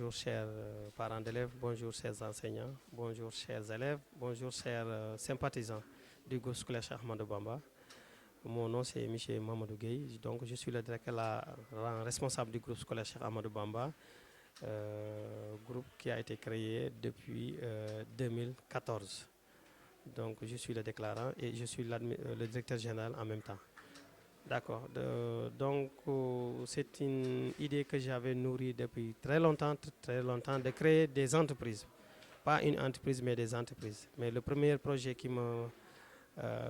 bonjour chers parents d'élèves, bonjour chers enseignants, bonjour chers élèves, bonjour chers sympathisants du groupe scolaire Cheikh Ahmadou Bamba. Mon nom c'est Michel Mamadou Gueye, donc je suis le directeur responsable du groupe scolaire Cheikh Ahmadou Bamba, groupe qui a été créé depuis 2014. Donc je suis le déclarant et je suis le directeur général en même temps. D'accord. Donc, c'est une idée que j'avais nourrie depuis très longtemps, de créer des entreprises. Pas une entreprise, mais des entreprises. Mais le premier projet qui me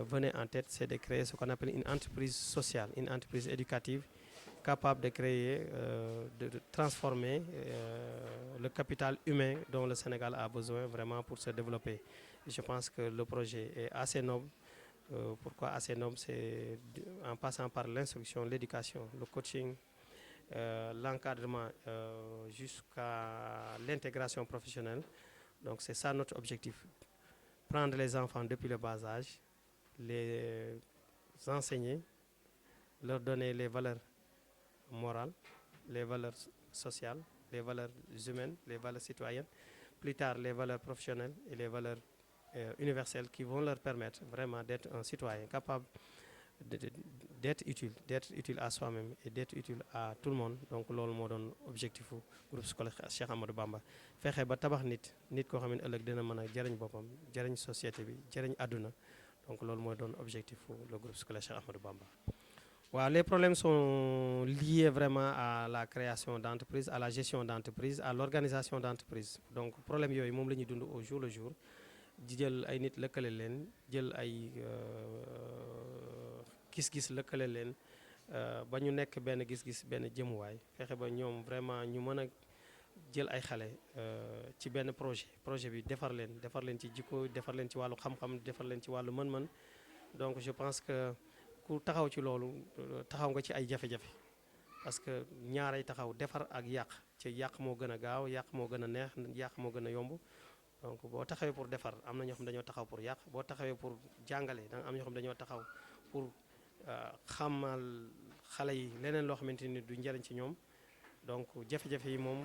venait en tête, c'est de créer ce qu'on appelle une entreprise sociale, une entreprise éducative, capable de créer, de transformer le capital humain dont le Sénégal a besoin vraiment pour se développer. Et je pense que le projet est assez noble. Pourquoi assez noble? C'est en passant par l'instruction, l'éducation, le coaching, l'encadrement jusqu'à l'intégration professionnelle. Donc c'est ça notre objectif. Prendre les enfants depuis le bas âge, les enseigner, leur donner les valeurs morales, les valeurs sociales, les valeurs humaines, les valeurs citoyennes, plus tard les valeurs professionnelles et les valeurs universelles qui vont leur permettre vraiment d'être un citoyen capable d'être utile à soi-même et d'être utile à tout le monde. Donc loolu moo doon objectif groupe scolaire Cheikh Ahmadou Bamba fexe ba tabax nit koo xam ne ëllëg dina mën a jëriñ boppam jëriñ société bi jëriñ àdduna. Donc loolu mooy doon objectif le groupe scolaire Cheikh Ahmadou Bamba. Waaw, les problèmes sont liés vraiment à la création d'entreprise, à la gestion d'entreprise, à l'organisation d'entreprise. Donc problème yooyu moom la ñuy dund au jour le jour. di jël ay nit lëkkale leen jël ay gis-gis lëkkale leen ba ñu nekk benn gis-gis benn jëmuwaay fexe ba ñoom vraiment ñu mën a jël ay xale ci benn projet bi defar leen ci jikko defar leen ci wàllu xam-xam defar leen ci wàllu mën-mën. Donc je pense que ku taxaw ci loolu taxaw nga ci ay jafe-jafe parce que ñaaray taxaw defar ak yàq ci yàq moo gën a gaaw yàq moo gën a neex yàq moo gën a yomb. Donc boo taxawee pour defar am na ñoo xam dañoo taxaw pour yàq boo taxawee pour jàngale da am ñoo xam dañoo taxaw pour xamal xale yi leneen loo xamante ni du njëriñ ci ñoom. Donc jafe-jafe yi moom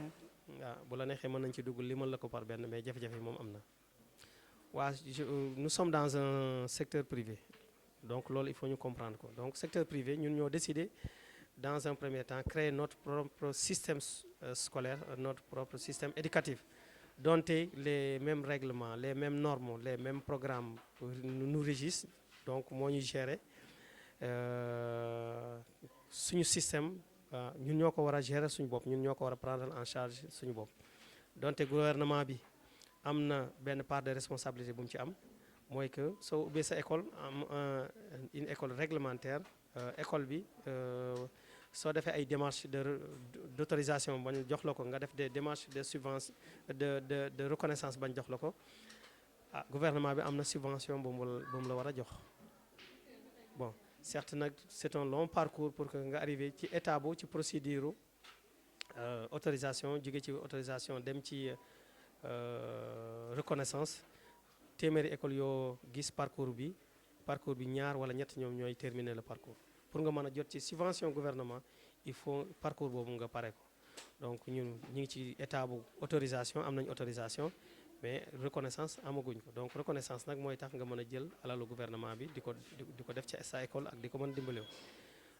bu la neexee mën nañ ci dugg limal la ko par benn mais jafe-jafe yi moom am na. waa nous sommes dans un secteur privé donc loolu il faut ñu comprendre ko donc secteur privé ñun ñoo décidé dans un premier temps créer notre propre système scolaire notre propre système éducatif. Donte les mêmes règlements les mêmes normes les mêmes programmes nous régissent donc moo ñuy gérer suñu système ñun ñoo ko war a gérer suñu bopp ñun ñoo ko war a prendre en charge suñu bopp. Donte gouvernement bi am na benn part de responsabilité bu mu ci am mooy que soo ubbee sa école am une école réglementaire école bi soo defee ay démarches d'autorisation bañ jox la ko nga def des démarches de subvention de reconnaissance bañ jox la ko gouvernement bi am na subvention bu mu la war a jox. Bon certes nag c'est un long parcours pour que nga arrivé ci état bu ci procédure autorisation jóge ci autorisation dem ci reconnaissance. Téeméeri école yoo gis parcours bi ñaar wala ñett ñoom ñooy terminer le parcours. Pour nga mën a jot ci subvention gouvernement il faut parcours boobu nga pare ko. Donc ñun ñu ngi ci état bu autorisation am nañ autorisation mais reconnaissance amaguñ ko donc reconnaissance nag mooy tax nga mën a jël alalu gouvernement bi di ko def ci sa école ak di ko mën dimbalew.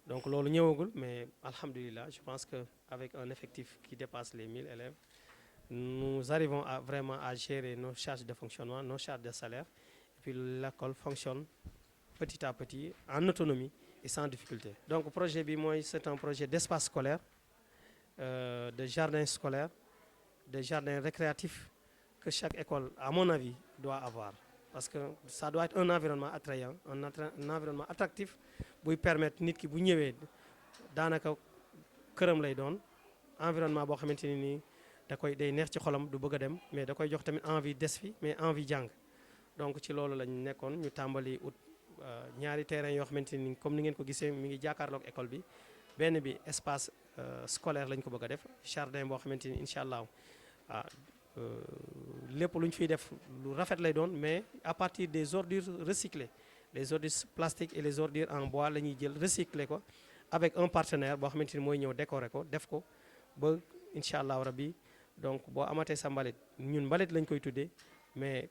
Donc loolu ñëwagul mais alhamdulilah je pense que avec un effectif qui dépasse les 1000 élèves nous arrivons vraiment à gérer nos charges de fonctionnement nos charges de salaire et puis l'école fonctionne petit à petit en autonomie et sans difficulté. Donc projet bi mooy c'est un projet d'espace scolaire de jardin scolaire de jardin récréatif que chaque école à mon avis doit avoir parce que ça doit être un environnement attrayant un environnement attractif buy permettre nit ki bu ñëwee daanaka këram lay doon environnement boo xamante ni nii day neex ci xolam du bëgg a dem mais da koy jox tamit envie des fi mais envie jàng. Donc ci loolu lañ nekkoon ñu tàmbali ut ñaari terrain yoo xamante ni comme ni ngeen ko gisee mi ngi jàkkaarloog école bi benn bi espace scolaire lañ ko bëgg a def jardin boo xamante ni incha allah lépp lu ñu fiy def lu rafet lay doon mais à partir des ordures recyclées les ordures plastiques et les ordures en bois la ñuy jël recycler ko avec un partenaire boo xamante ni mooy ñëw décorer ko def ko ba incha allah rabbi donc boo amatee sa mbalit ñun mbalit lañ koy tuddee mais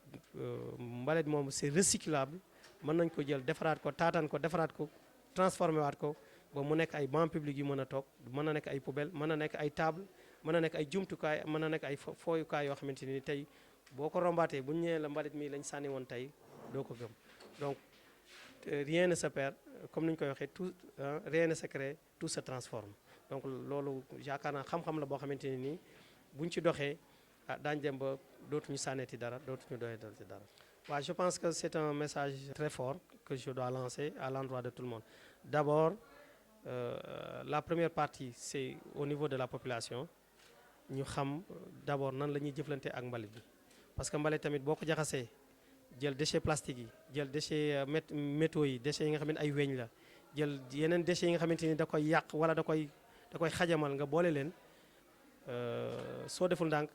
mbalit moom c'est recyclable mën nañ ko jël defaraat ko taataan ko defaraat ko transformé waat ko ba mu nekk ay banc public yu mën a toog mën na nekk ay poubelle mën na nekk ay table mën na nekk ay jumtukaay mën na nekk ay fooyukaay yoo xamante ni tey boo ko rombaatee bu ñu ñëwee la mbalit mi lañ sànni woon tey doo ko gëm donc rien ne se perd comme ni ñu koy waxee tout rien ne se crée tout se transforme donc loolu yaakaar naa xam-xam la boo xamante ne nii buñ ci doxee daañu dem ba dootuñu sànneeti dara dootuñu doyee dal ci dara. waaw je pense que c'est un message très fort que je dois lancer à l'endroit de tout le monde. D'abord la première partie c'est au niveau de la population ñu xam d'abord nan la ñuy jëflante ak mbalit bi parce que mbalit tamit boo ko jaxasee jël déchets plastiques yi jël déchets métaux yi déchets yi nga xamante ay weñ la jël yeneen déchets yi nga xamante ni da koy yàq wala da koy xajamal nga boole leen soo deful ndànk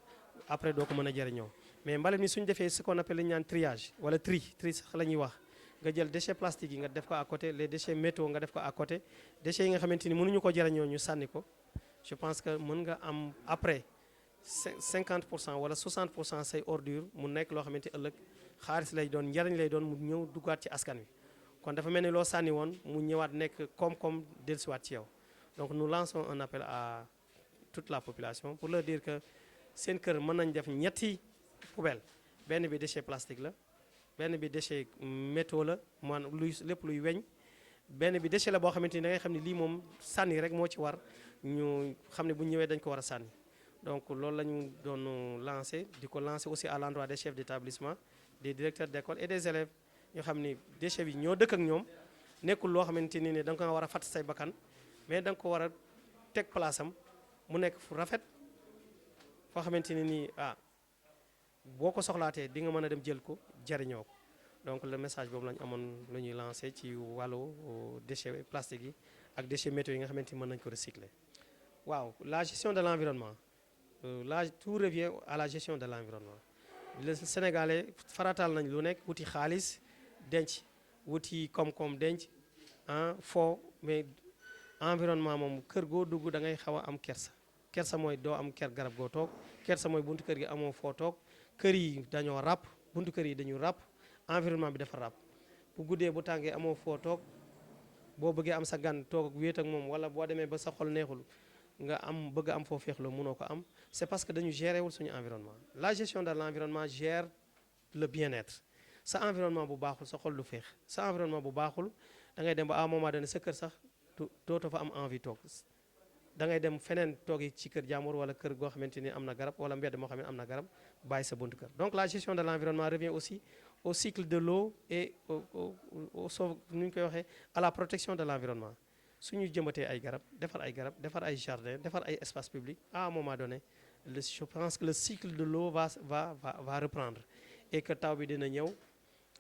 après doo ko mën a jëriñoo mais mbalit mi suñu defee ce qu'on appelle li ñu naan triage wala tri sax la ñuy wax nga jël déchets plastiques yi nga def ko à côté les déchets métaux nga def ko à côté déchets yi nga xamante ni mënuñu ko jëriñoo ñu sànni ko je pense que mën nga am après 50% wala 60% say ordures mu nekk loo xamante ëllëg xaalis lay doon njariñ lay doon mu ñëw duggaat ci askan wi kon dafa mel ni loo sànni woon mu ñëwaat nekk koom-koom dellusiwaat ci yow donc nous lançons un appel à toute la population pour leur dire que seen kër mën nañ def ñetti poubelle benn bi déchet plastique la benn bi déchet métaux la maanaam lépp luy weñ benn bi déchet la boo xamante ni da ngay xam ne lii moom sànni rek moo ci war ñu xam ne bu ñu ñëwee dañ ko war a sànni donc loolu la ñu doon lancé di ko lancé aussi à l'endroit des chefs d'établissement des directeurs d'école et des élèves ñoo xam ni déchet bi ñoo dëkk ak ñoom nekkul loo xamante ni ne da nga ko war a fatt say bakkan mais da nga ko war a teg place am mu nekk fu rafet foo xamante ne nii boo ko soxlaatee di nga mën a dem jël ko jariñoo ko donc le message boobu lañu amoon lu ñuy lancé ci wàllu déchets plastiques yi ak déchets métaux yi nga xamante ni mën nañu ko recycler. waaw la gestion de l'environnement tout revient à la gestion de l'environnement le Sénégalais farataal nañ lu nekk wuti xaalis denc wuti koom-koom denc foo mais environnement moom kër goo dugg da ngay xaw a am kersa mooy doo am ker garab goo toog kersa mooy buntu kër gi amoo foo toog kër yi dañoo ràpp buntu kër yi dañu ràpp environnement bi dafa ràpp bu guddee bu tàngee amoo foo toog boo bëggee am sa gan toog ak wéet ak moom wala boo demee ba sa xol neexul nga bëgg am foo féexloo mënoo ko am c'est parce que dañu gérer wul suñu environnement la gestion de l'environnement gère le bien-être sa environnement bu baaxul sa xol du féex sa environnement bu baaxul da ngay dem ba à un moment donné sa kër sax dootoo fa am envie toog da ngay dem feneen toogi ci kër jàmbur wala kër goo xamante ni am na garab wala mbedd moo xam ne am na garab bàyyi sa buntu kër donc la gestion de l'environnement revient aussi au cycle de l'eau et nu ñu koy waxee à la protection de l'environnement suñu jëmbatee ay garab defar ay jardin defar ay espace public à un moment donné je pense que le cycle de l'eau va reprendre et que taw bi dina ñëw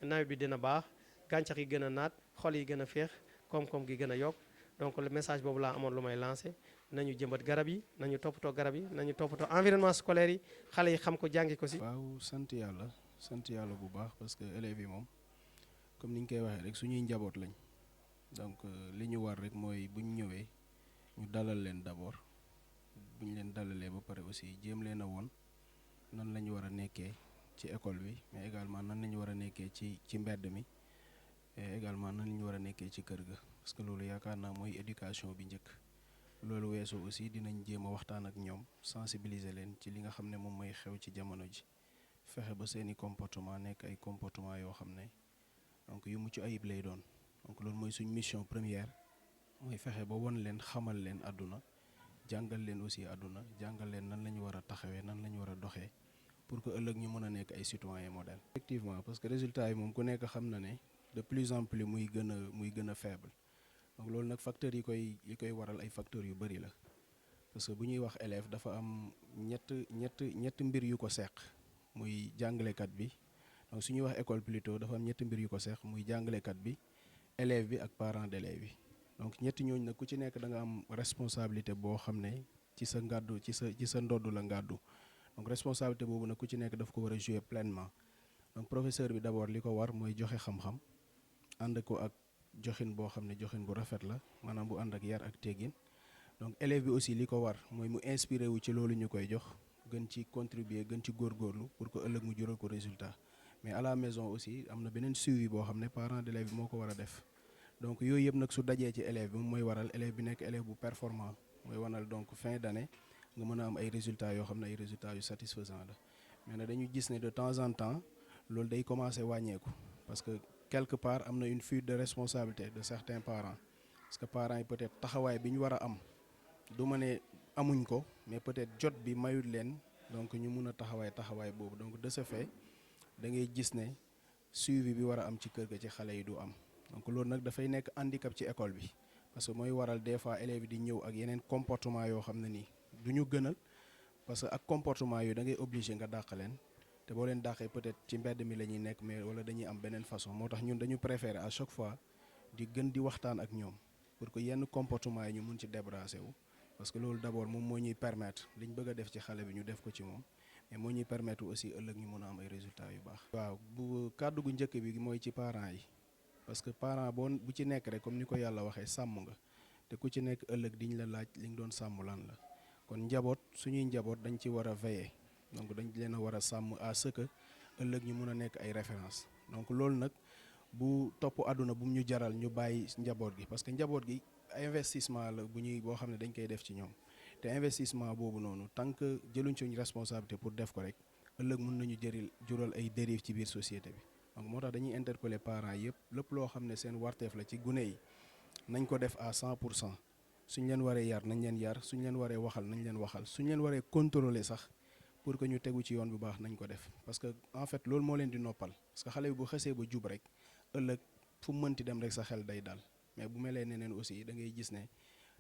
nawet bi dina baax gàncax yi gën a naat xol yi gën a féex koom-koom gi gën a yokk donc le message boobu laa amoon lu may lancé nañu jëmbat garab yi nañu toppatoo garab yi nañu toppatoo environnement scolaire yi xale yi xam ko jàngi ko si. waaw sant yàlla bu baax parce que élèves yi moom comme ni ñu koy waxee rek suñuy njaboot lañ donc li ñu war rek mooy bu ñu ñëwee ñu dalal leen d'abord bu ñu leen dalalee ba pare aussi jéem leen a woon nan la ñu war a nekkee ci école bi mais également nan la ñu war a nekkee ci mbedd mi et également nan la ñu war a nekkee ci kër ga parce que loolu yaakaar naa mooy éducation bi njëkk. loolu weesoo aussi dinañ jéem a waxtaan ak ñoom sensibiliser leen ci li nga xam ne moom mooy xew ci jamono ji fexe ba seeni comportement nekk ay comportement yoo xam ne donc yu mucc ayib lay doon donc loolu mooy suñ mission première mooy fexe ba won leen xamal leen àdduna jàngal leen aussi àdduna jàngal leen nan la ñu war a taxawee nan la ñu war a doxee pour que ëllëg ñu mën a nekk ay citoyens modèles. Effectivement parce que résultat yi moom ku nekk xam na ne de plus en plus muy gën a faible. donc loolu nag facteurs yi koy waral ay facteurs yu bari la parce que bu ñuy wax élève dafa am ñett mbir yu ko seq muy jàngalekat bi donc su ñuy wax école plutôt dafa am ñetti mbir yu ko seq muy jàngalekat bi élève bi ak parents d'élèves bi donc ñetti ñooñu nag ku ci nekk da nga am responsabilité boo xam ne ci sa ngàddu ci sa ndodd la ngàddu donc responsabilité boobu nag ku ci nekk daf ko war a jouer pleinement donc professeur bi d'abord li ko war mooy joxe xam-xam ànd ko ak joxin boo xam ne joxin bu rafet la maanaam bu ànd ak yar ak teggin donc élève bi aussi li ko war mooy mu inspiré wu ci loolu ñu koy jox gën ci contribuer gën ci góorgóorlu pour que ëllëg mu jural ko résultat mais à la maison aussi am na beneen suivi boo xam ne parent d'élève bi moo ko war a def donc yooyu yëpp nag su dajee ci élève bi moom mooy waral élève bi nekk élève bu performant mooy wanal donc fin d'année nga mën a am ay résultats yoo xam ne ay résultats yu satisfaisant la mais nag dañu gis ne de temps en temps loolu day commencer wàññeeku parce que quelque part am na une fuite de responsabilité de certains parents parce que parents yi peut-être taxawaay bi ñu war a am du ma ne amuñ ko mais peut-être jot bi mayut leen donc ñu mun a taxawaay boobu donc de ce fait da ngay gis ne suivi bi war a am ci kër ga ci xale yi du am donc loolu nag dafay nekk handicap ci école bi parce que mooy waral des fois élèves yi di ñëw ak yeneen comportement yoo xam ne nii du ñu gënal parce que ak comportement yooyu da ngay obligé nga dàq leen te boo leen dàqee peut-être ci mbedd mi la ñuy nekk mais wala dañuy am beneen façon moo tax ñun dañu préférer à chaque fois di gën di waxtaan ak ñoom pour que yenn comportement yi ñu mun ci débarrasser wu parce que loolu d'abord moom moo ñuy permettre liñ bëgg a def ci xale bi ñu def ko ci moom mais moo ñuy permettre aussi ëllëg ñu mun a am ay résultats yu baax. waaw bu kàddu gu njëkk bi mooy ci parents yi parce que parent bu ci nekk rek comme ni ko yàlla waxee sàmm nga te ku ci nekk ëllëg diñ la laaj li nga doon sàmm lan la kon njaboot suñuy njaboot dañ ci war a veiller donc dañ leen a war a sàmm à ce que ëllëg ñu mun a nekk ay références donc loolu nag bu topp àdduna bu mu ñu jaral ñu bàyyi njaboot gi parce que njaboot gi investissement la boo xam ne dañ koy def ci ñoom te investissement boobu noonu tant que jëluñ suñu responsabilité pour def ko rek ëllëg mun nañu jural ay dérives ci biir société bi donc moo tax dañuy interpeller parents yëpp lépp loo xam ne seen warteef la ci gune yi nañ ko def à 100% suñ leen waree yar nañ leen yar suñ leen waree waxal nañ leen waxal suñ leen waree contrôler sax pour que ñu tegu ci yoon bu baax nañ ko def parce que en fait loolu moo leen di noppal parce que xale bi bu xesee ba jub rek ëllëg fu mu mënti dem rek sa xel day dal mais bu melee neneen aussi da ngay gis ne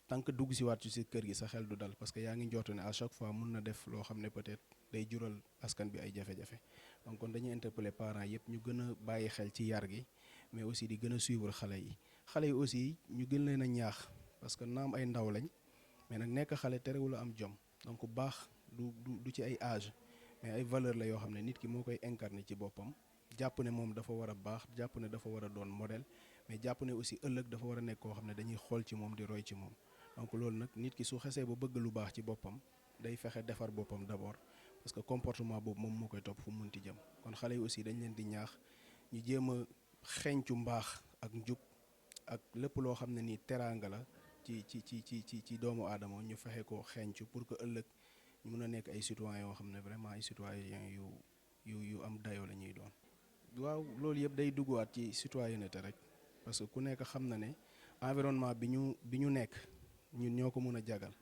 tant que dugg si waat ci kër gi sa xel du dal parce que yaa ngi njortu ne à chaque fois mun na def loo xam ne peut-être day jural askan bi ay jafe-jafe donc kon dañuy interpeller parents yëpp ñu gën a bàyyi xel ci yar gi mais aussi di gën a suivre xale yi aussi ñu gën leen a ñaax parce que naam ay ndaw lañ mais nag nekk xale terewul a am jom donc baax du ci ay âge mais ay valeur la yoo xam ne nit ki moo koy incarner ci boppam jàpp ne moom dafa war a baax jàpp ne dafa war a doon modèle mais jàpp ne aussi ëllëg dafa war a nekk koo xam ne dañuy xool ci moom di roy ci moom donc loolu nag nit ki su xesee ba bëgg lu baax ci boppam day fexe defar boppam d'abord parce que comportement boobu moom moo koy topp fu mu mënti jëm kon xale yi aussi dañ leen di ñaax ñu jéem a xeeñcu mbaax ak njub ak lépp loo xam ne nii teraanga la ci doomu aadama ñu fexe ko xeeñcu pour que ëllëg ñu mun a nekk ay citoyens yoo xam ne vraiment ay citoyens yu am dayoo la ñuy doon. waaw loolu yëpp day duggaat ci citoyenneté rek parce que ku nekk xam na ne environnement bi ñu nekk ñun ñoo ko mun a jagal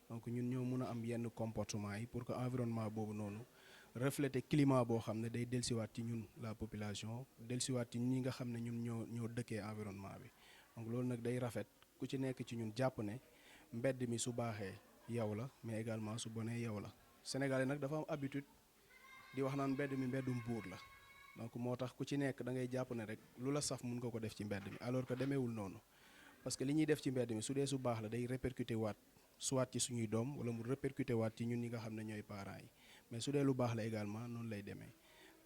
donc ñun ñoo mun a am yenn comportement yi pour que environnement boobu noonu refléter climat boo xam ne day dellusiwaat ci ñun la population dellusiwaat ci ñi nga xam ne ñun ñoo dëkkee environnement bi donc loolu nag day rafet ku ci nekk ci ñun jàpp ne mbedd mi su baaxee yow la mais également su bonee yow la Sénégalais nag dafa am habitude di wax naan mbedd mi mbeddum buur la donc moo tax ku ci nekk da ngay jàpp ne rek lu la saf mun nga ko def ci mbedd mi alors que demeewul noonu parce que li ñuy def ci mbedd mi su dee su baax la day répercuter waat soit ci suñuy doom wala mu répercuter waat ci ñun ñi nga xam ne ñooy parents yi mais su dee lu baax la également noonu lay demee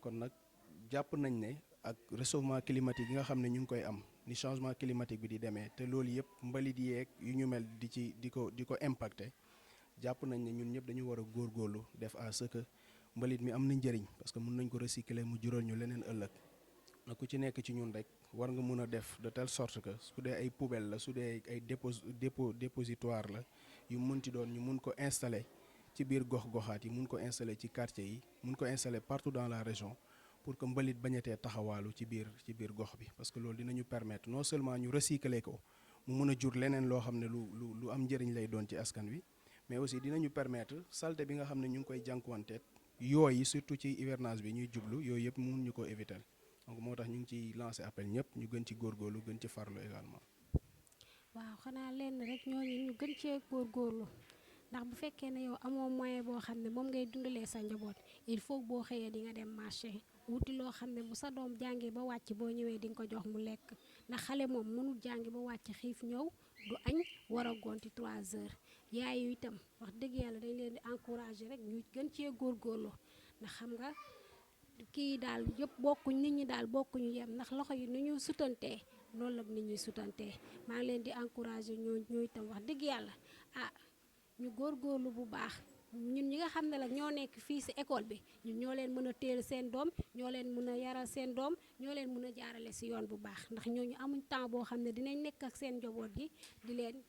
kon nag jàpp nañ ne ak réchauffement climatique yi nga xam ne ñu ngi koy am ni changement climatique bi di demee te loolu yëpp mbalit yeeg yu ñu mel di ko impacter jàpp nañ ne ñun ñëpp dañu war a góorgóorlu def à ce que mbalit mi am na njëriñ parce que mun nañ ko recycler mu jural ñu leneen ëllëg na ku ci nekk ci ñun rek war nga mun a def de telle sorte que su dee ay poubelle la su dee ay dépositoire la yu munti doon ñu mun ko installer ci biir gox-goxaat yi mun ko installer ci quartier yi mun ko installer partout dans la région pour que mbalit bañatee taxawaalu ci biir gox bi parce que loolu dinañu permettre non seulement ñu recycler ko mu mun a jur leneen loo xam ne lu am njëriñ lay doon ci askan wi mais aussi dinañu permettre saleté bi nga xam ne ñu ngi koy jànkuwanteet yooyu surtout ci hivernage bi ñuy jublu yooyu yëpp mun ñu ko éviter donc moo tax ñu ngi ciy lancer appel ñëpp ñu gën ci góorgóorlu gën ci farlu également. waaw xanaa lenn rek ñooñu ñu gën cee góorgóorlu ndax bu fekkee ne yow amoo moyen boo xam ne moom ngay dundalee sa njaboot il faut boo xëyee di nga dem marché wuti loo xam ne bu sa doom jàngee ba wàcc boo ñëwee di nga ko jox mu lekk ndax xale moom mënul jàngi ba wàcc xiif ñëw du añ war a gonti 3 heures yaay yu itam wax dëgg yàlla dañ leen di encourager rek ñu gën cee góorgóorlu ndax xam nga kii daal yëpp bokkuñ nit ñi daal bokkuñu yem ndax loxo yi ni ñu sutantee loolu la nit ñuy sutantee maa ngi leen di encourager ñoo itam wax dëgg yàlla ñu góorgóorlu bu baax ñun ñi nga xam ne la ñoo nekk fii ci école bi ñun ñoo leen mën a téel seen doom ñoo leen mën a yaral seen doom ñoo leen mën a jaarale ci yoon bu baax ndax ñooñu amuñ temps boo xam ne dinañ nekk ak seen njaboot gi di leen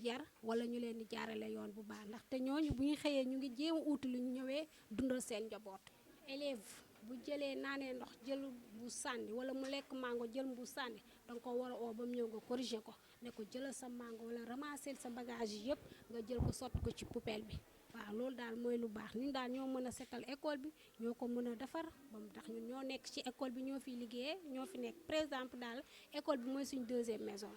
yar wala ñu leen di jaarale yoon bu baax ndaxte ñooñu bu ñu xëyee ñu ngi jéem a uuti lu ñu ñëwee dundal seen njaboot. élève bu jëlee naanee ndox jël bu sànni wala mu lekk mango jël bu sànni danga ko war a oo ba mu ñëw nga corriger ko ne ko jëlal sa mango wala ramasser sa bagage yi yëpp nga jël ko sotti ko ci poubelle bi. waaw loolu daal mooy lu baax ñun daal ñoo mën a setal école bi ñoo ko mën a defar ba mu tax ñun ñoo nekk ci école bi ñoo fiy liggéeyee ñoo fi nekk par exemple daal école bi mooy suñ deuxième maison.